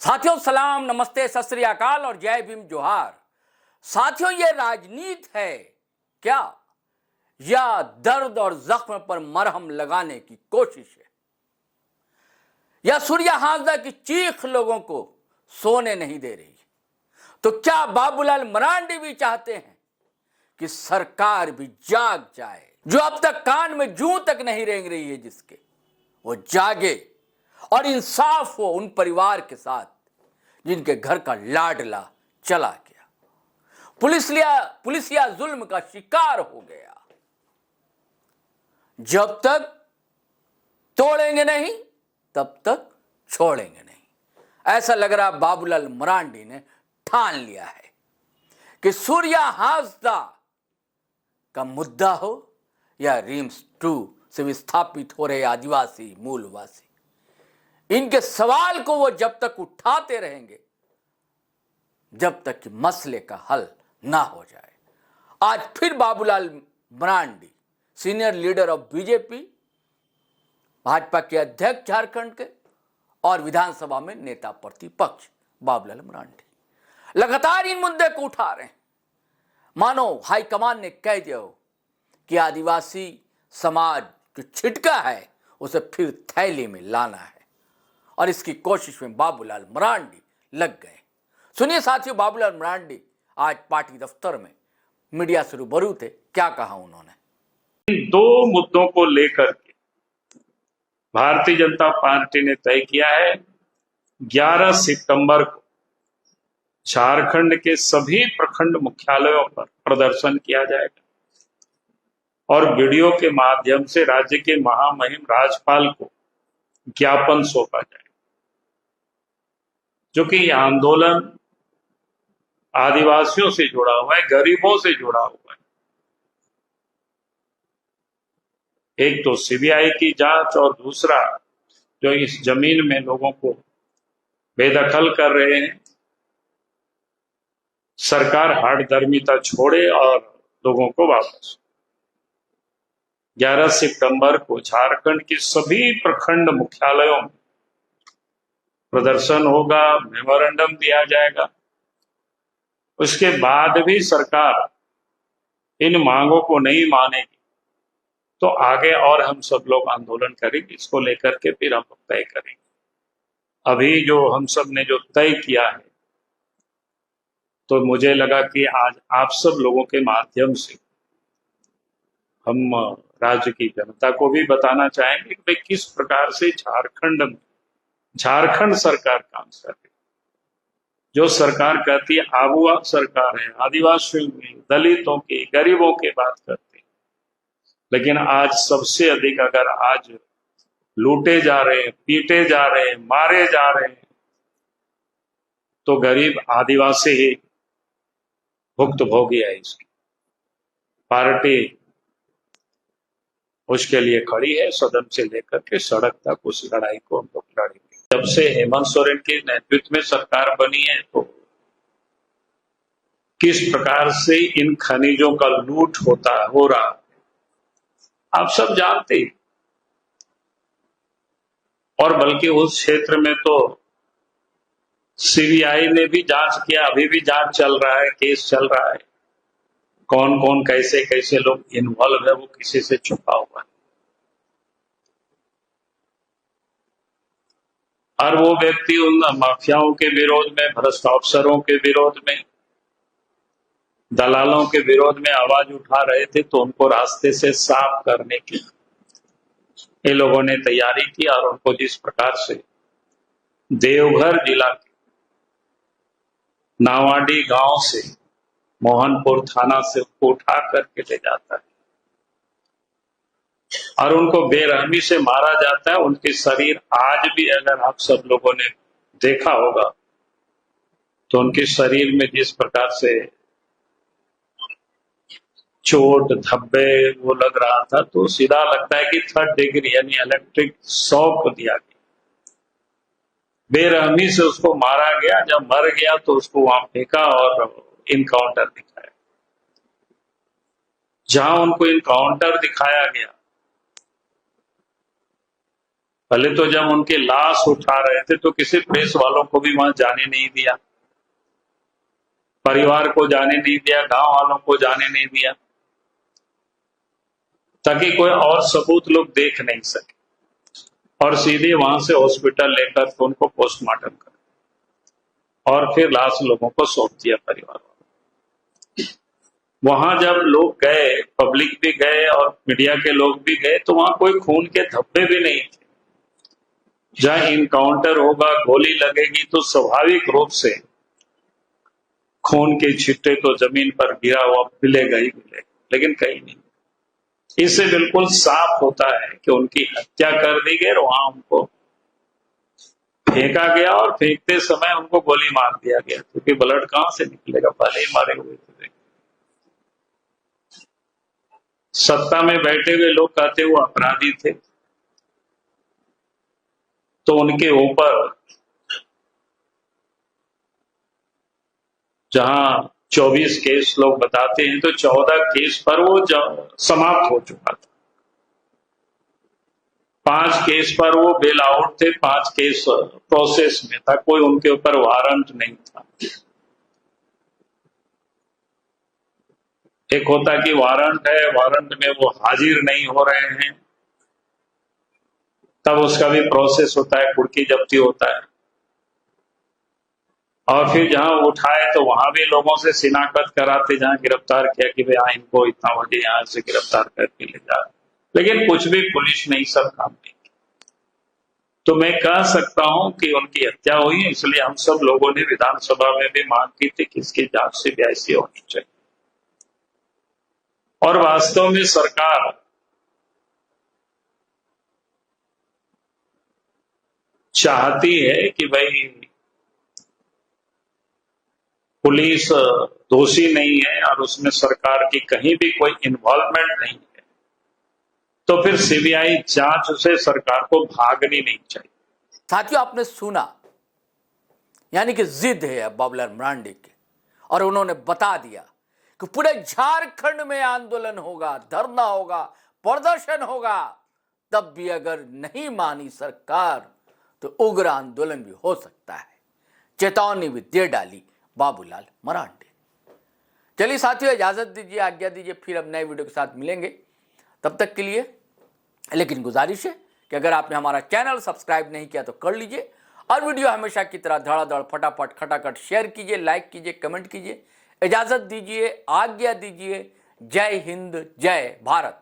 साथियों सलाम, नमस्ते, सत श्री अकाल और जय भीम जोहार। साथियों, ये राजनीति है क्या या दर्द और जख्म पर मरहम लगाने की कोशिश है? या सूर्या हांसदा की चीख लोगों को सोने नहीं दे रही? तो क्या बाबूलाल मरांडी भी चाहते हैं कि सरकार भी जाग जाए? जो अब तक कान में जूं तक नहीं रेंग रही है जिसके, वो जागे और इंसाफ हो उन परिवार के साथ जिनके घर का लाडला चला गया, पुलिसिया जुल्म का शिकार हो गया। जब तक तोड़ेंगे नहीं तब तक छोड़ेंगे नहीं। ऐसा लग रहा बाबूलाल मरांडी ने ठान लिया है कि सूर्या हांसदा का मुद्दा हो या रिम्स 2 से विस्थापित हो रहे आदिवासी मूलवासी, इनके सवाल को वो जब तक उठाते रहेंगे जब तक कि मसले का हल ना हो जाए। आज फिर Babulal Marandi, senior leader of BJP, Bhajpa के अध्यक्ष झारखंड के और विधानसभा में नेता प्रतिपक्ष बाबूलाल मरांडी लगातार इन मुद्दे को उठा रहे हैं। मानो हाईकमान ने कह दिया हो कि आदिवासी समाज जो छिटका है उसे फिर थैली में लाना है, और इसकी कोशिश में बाबूलाल मरांडी लग गए। सुनिए साथियों, बाबूलाल मरांडी आज पार्टी दफ्तर में मीडिया से रूबरू थे। क्या कहा उन्होंने? इन दो मुद्दों को लेकर के भारतीय जनता पार्टी ने तय किया है 11 सितंबर को झारखंड के सभी प्रखंड मुख्यालयों पर प्रदर्शन किया जाएगा और वीडियो के माध्यम से राज्य के महामहिम राज्यपाल को ज्ञापन सौंपा जाएगा, जो कि यह आंदोलन आदिवासियों से जुड़ा हुआ है, गरीबों से जुड़ा हुआ है। एक तो सीबीआई की जांच और दूसरा जो इस जमीन में लोगों को बेदखल कर रहे हैं, सरकार हठधर्मिता छोड़े और लोगों को वापस। 11 सितंबर को झारखंड के सभी प्रखंड मुख्यालयों में प्रदर्शन होगा, मेमोरेंडम दिया जाएगा। उसके बाद भी सरकार इन मांगों को नहीं मानेगी तो आगे और हम सब लोग आंदोलन करेंगे। इसको लेकर के फिर हम लोग तय करेंगे। अभी जो हम सब ने जो तय किया है, तो मुझे लगा कि आज आप सब लोगों के माध्यम से हम राज्य की जनता को भी बताना चाहेंगे कि किस प्रकार से झारखंड सरकार काम कर रही है। जो सरकार कहती है आबुआ सरकार है, आदिवासियों की, दलितों की, गरीबों की बात करती है, लेकिन आज सबसे अधिक अगर आज लूटे जा रहे हैं, पीटे जा रहे हैं, मारे जा रहे हैं, तो गरीब आदिवासी ही भुक्तभोगी है। इसकी पार्टी उसके लिए खड़ी है, सदन से लेकर के सड़क तक उस लड़ाई को हम लोग लड़ेंगे। जब से हेमंत सोरेन के नेतृत्व में सरकार बनी है, तो किस प्रकार से इन खनिजों का लूट हो रहा आप सब जानते हैं। और बल्कि उस क्षेत्र में तो सीबीआई ने भी जांच किया, अभी भी जांच चल रहा है, केस चल रहा है। कौन कौन कैसे कैसे लोग इन्वॉल्व है वो किसी से छुपा हुआ है। और वो व्यक्ति उन माफियाओं के विरोध में, भ्रष्ट अफसरों के विरोध में, दलालों के विरोध में आवाज उठा रहे थे, तो उनको रास्ते से साफ करने की ये लोगों ने तैयारी की। और उनको जिस प्रकार से देवघर जिला के नावाडी गांव से मोहनपुर थाना से उनको उठा करके ले जाता है और उनको बेरहमी से मारा जाता है। उनके शरीर आज भी, अगर आप सब लोगों ने देखा होगा, तो उनके शरीर में जिस प्रकार से चोट धब्बे वो लग रहा था, तो सीधा लगता है कि 3rd डिग्री यानी इलेक्ट्रिक शॉक दिया गया। बेरहमी से उसको मारा गया। जब मर गया तो उसको वहां फेंका और इनकाउंटर दिखाया। जहां उनको इनकाउंटर दिखाया गया, पहले तो जब उनकी लाश उठा रहे थे तो किसी प्रेस वालों को भी वहां जाने नहीं दिया, परिवार को जाने नहीं दिया, गांव वालों को जाने नहीं दिया, ताकि कोई और सबूत लोग देख नहीं सके, और सीधे वहां से हॉस्पिटल लेकर तो उनको पोस्टमार्टम कर और फिर लाश लोगों को सौंप दिया परिवार वालों। वहां जब लोग गए, पब्लिक भी गए और मीडिया के लोग भी गए, तो वहां कोई खून के धब्बे भी नहीं थे। जहां इनकाउंटर होगा, गोली लगेगी तो स्वाभाविक रूप से खून के छिट्टे तो जमीन पर गिरा हुआ मिलेगा ही मिलेगा, लेकिन कहीं नहीं। इससे बिल्कुल साफ होता है कि उनकी हत्या कर दी गई और वहां उनको फेंका गया और फेंकते समय उनको गोली मार दिया गया, क्योंकि ब्लड कहां से निकलेगा, पहले ही मारे हुए थे। सत्ता में बैठे हुए लोग कहते वो अपराधी थे, तो उनके ऊपर जहां 24 केस लोग बताते हैं, तो 14 केस पर वो समाप्त हो चुका था। 5 केस पर वो बेल आउट थे, 5 केस प्रोसेस में था, कोई उनके ऊपर वारंट नहीं था। एक होता कि वारंट है, वारंट में वो हाजिर नहीं हो रहे हैं, तब उसका भी प्रोसेस होता है, कुर्की जब्ती होता है, और फिर जहां उठाए तो वहां भी लोगों से शिनाख्त कराते, जहां गिरफ्तार किया कि भाई इनको इतना बजे यहां से गिरफ्तार करके ले जा, लेकिन कुछ भी पुलिस नहीं, सब काम नहीं। तो मैं कह सकता हूं कि उनकी हत्या हुई, इसलिए हम सब लोगों ने विधानसभा में भी मांग की थी कि इसकी जांच सीबीआई होनी चाहिए। और वास्तव में सरकार चाहती है कि भाई पुलिस दोषी नहीं है और उसमें सरकार की कहीं भी कोई इन्वॉल्वमेंट नहीं है, तो फिर सीबीआई जांच से सरकार को भागनी नहीं चाहिए। साथियों, आपने सुना, यानी कि जिद है बाबूलाल मरांडी की, और उन्होंने बता दिया कि पूरे झारखंड में आंदोलन होगा, धरना होगा, प्रदर्शन होगा, तब भी अगर नहीं मानी सरकार तो उग्र आंदोलन भी हो सकता है। चेतावनी भी दे डाली बाबूलाल मरांडी। चलिए साथियों, इजाजत दीजिए, आज्ञा दीजिए, फिर अब नए वीडियो के साथ मिलेंगे। तब तक के लिए लेकिन गुजारिश है कि अगर आपने हमारा चैनल सब्सक्राइब नहीं किया तो कर लीजिए, और वीडियो हमेशा की तरह धड़ाधड़ फटाफट खटाखट शेयर कीजिए, लाइक कीजिए, कमेंट कीजिए। इजाजत दीजिए, आज्ञा दीजिए। जय हिंद, जय भारत।